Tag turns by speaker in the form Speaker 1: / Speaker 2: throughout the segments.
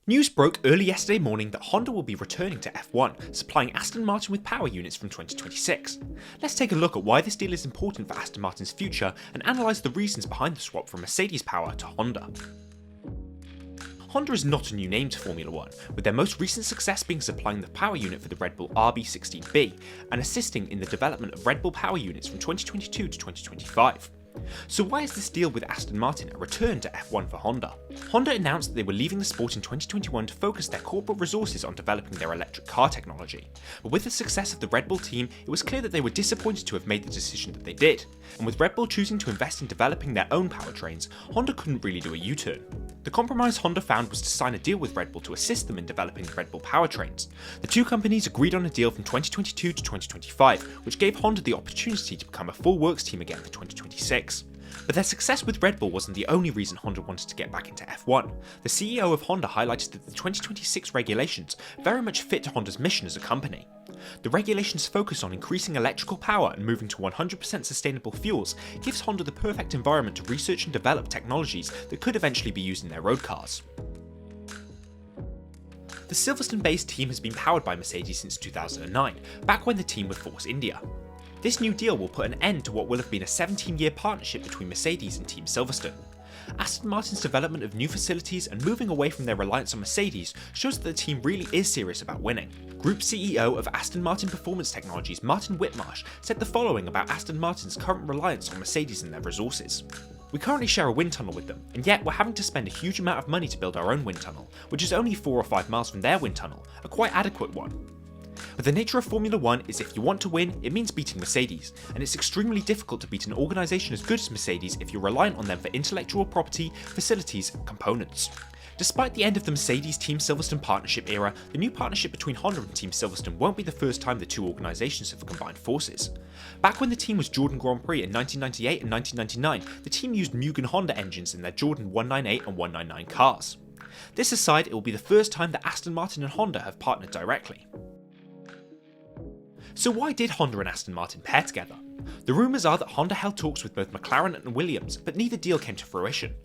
Speaker 1: News broke early yesterday morning that Honda will be returning to F1, supplying Aston Martin with power units from 2026. Let's take a look at why this deal is important for Aston Martin's future and analyse the reasons behind the swap from Mercedes power to Honda. Honda is not a new name to Formula 1, with their most recent success being supplying the power unit for the Red Bull RB16B and assisting in the development of Red Bull power units from 2022 to 2025. So why is this deal with Aston Martin a return to F1 for Honda? Honda announced that they were leaving the sport in 2021 to focus their corporate resources on developing their electric car technology. But with the success of the Red Bull team, it was clear that they were disappointed to have made the decision that they did. And with Red Bull choosing to invest in developing their own powertrains, Honda couldn't really do a U-turn. The compromise Honda found was to sign a deal with Red Bull to assist them in developing the Red Bull powertrains. The two companies agreed on a deal from 2022 to 2025, which gave Honda the opportunity to become a full works team again for 2026. But their success with Red Bull wasn't the only reason Honda wanted to get back into F1. The CEO of Honda highlighted that the 2026 regulations very much fit Honda's mission as a company. The regulations focus on increasing electrical power and moving to 100% sustainable fuels gives Honda the perfect environment to research and develop technologies that could eventually be used in their road cars. The Silverstone-based team has been powered by Mercedes since 2009, back when the team was Force India. This new deal will put an end to what will have been a 17-year partnership between Mercedes and Team Silverstone. Aston Martin's development of new facilities and moving away from their reliance on Mercedes shows that the team really is serious about winning. Group CEO of Aston Martin Performance Technologies Martin Whitmarsh said the following about Aston Martin's current reliance on Mercedes and their resources. "We currently share a wind tunnel with them, and yet we're having to spend a huge amount of money to build our own wind tunnel, which is only 4 or 5 miles from their wind tunnel, a quite adequate one. But the nature of Formula 1 is if you want to win, it means beating Mercedes, and it's extremely difficult to beat an organisation as good as Mercedes if you're reliant on them for intellectual property, facilities, and components." Despite the end of the Mercedes-Team Silverstone partnership era, the new partnership between Honda and Team Silverstone won't be the first time the two organisations have combined forces. Back when the team was Jordan Grand Prix in 1998 and 1999, the team used Mugen Honda engines in their Jordan 198 and 199 cars. This aside, it will be the first time that Aston Martin and Honda have partnered directly. So why did Honda and Aston Martin pair together? The rumours are that Honda held talks with both McLaren and Williams, but neither deal came to fruition.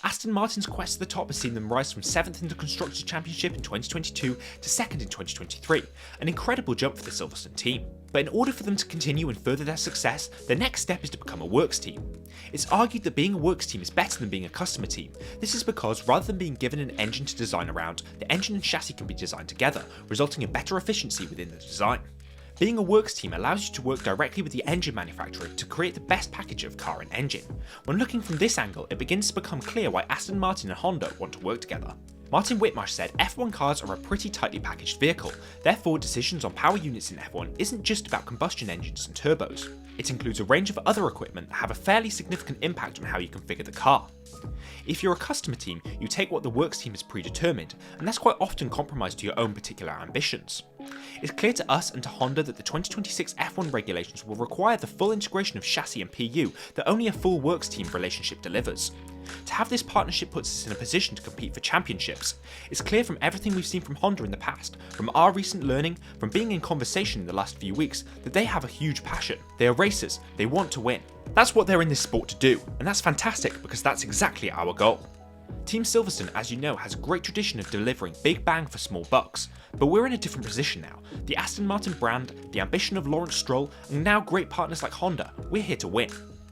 Speaker 1: Aston Martin's quest to the top has seen them rise from 7th in the Constructors' Championship in 2022 to 2nd in 2023, an incredible jump for the Silverstone team. But in order for them to continue and further their success, the next step is to become a works team. It's argued that being a works team is better than being a customer team. This is because rather than being given an engine to design around, the engine and chassis can be designed together, resulting in better efficiency within the design. Being a works team allows you to work directly with the engine manufacturer to create the best package of car and engine. When looking from this angle, it begins to become clear why Aston Martin and Honda want to work together. Martin Whitmarsh said F1 cars are a pretty tightly packaged vehicle, therefore decisions on power units in F1 isn't just about combustion engines and turbos. It includes a range of other equipment that have a fairly significant impact on how you configure the car. If you're a customer team, you take what the works team has predetermined, and that's quite often compromised to your own particular ambitions. It's clear to us and to Honda that the 2026 F1 regulations will require the full integration of chassis and PU that only a full works team relationship delivers. To have this partnership puts us in a position to compete for championships. It's clear from everything we've seen from Honda in the past, from our recent learning, from being in conversation in the last few weeks, that they have a huge passion. They are racers, they want to win. That's what they're in this sport to do, and that's fantastic because that's exactly our goal. Team Silverstone, as you know, has a great tradition of delivering big bang for small bucks, but we're in a different position now. The Aston Martin brand, the ambition of Lawrence Stroll, and now great partners like Honda, we're here to win.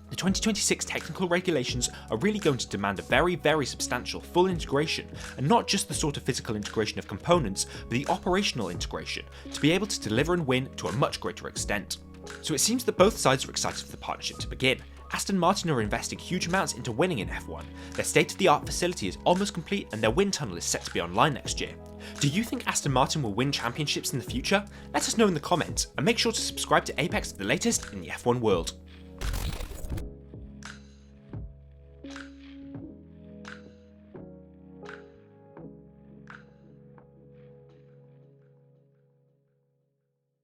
Speaker 1: The 2026 technical regulations are really going to demand a very substantial full integration, and not just the sort of physical integration of components, but the operational integration, to be able to deliver and win to a much greater extent. So it seems that both sides are excited for the partnership to begin. Aston Martin are investing huge amounts into winning in F1. Their state-of-the-art facility is almost complete and their wind tunnel is set to be online next year. Do you think Aston Martin will win championships in the future? Let us know in the comments, and make sure to subscribe to Apex for the latest in the F1 world.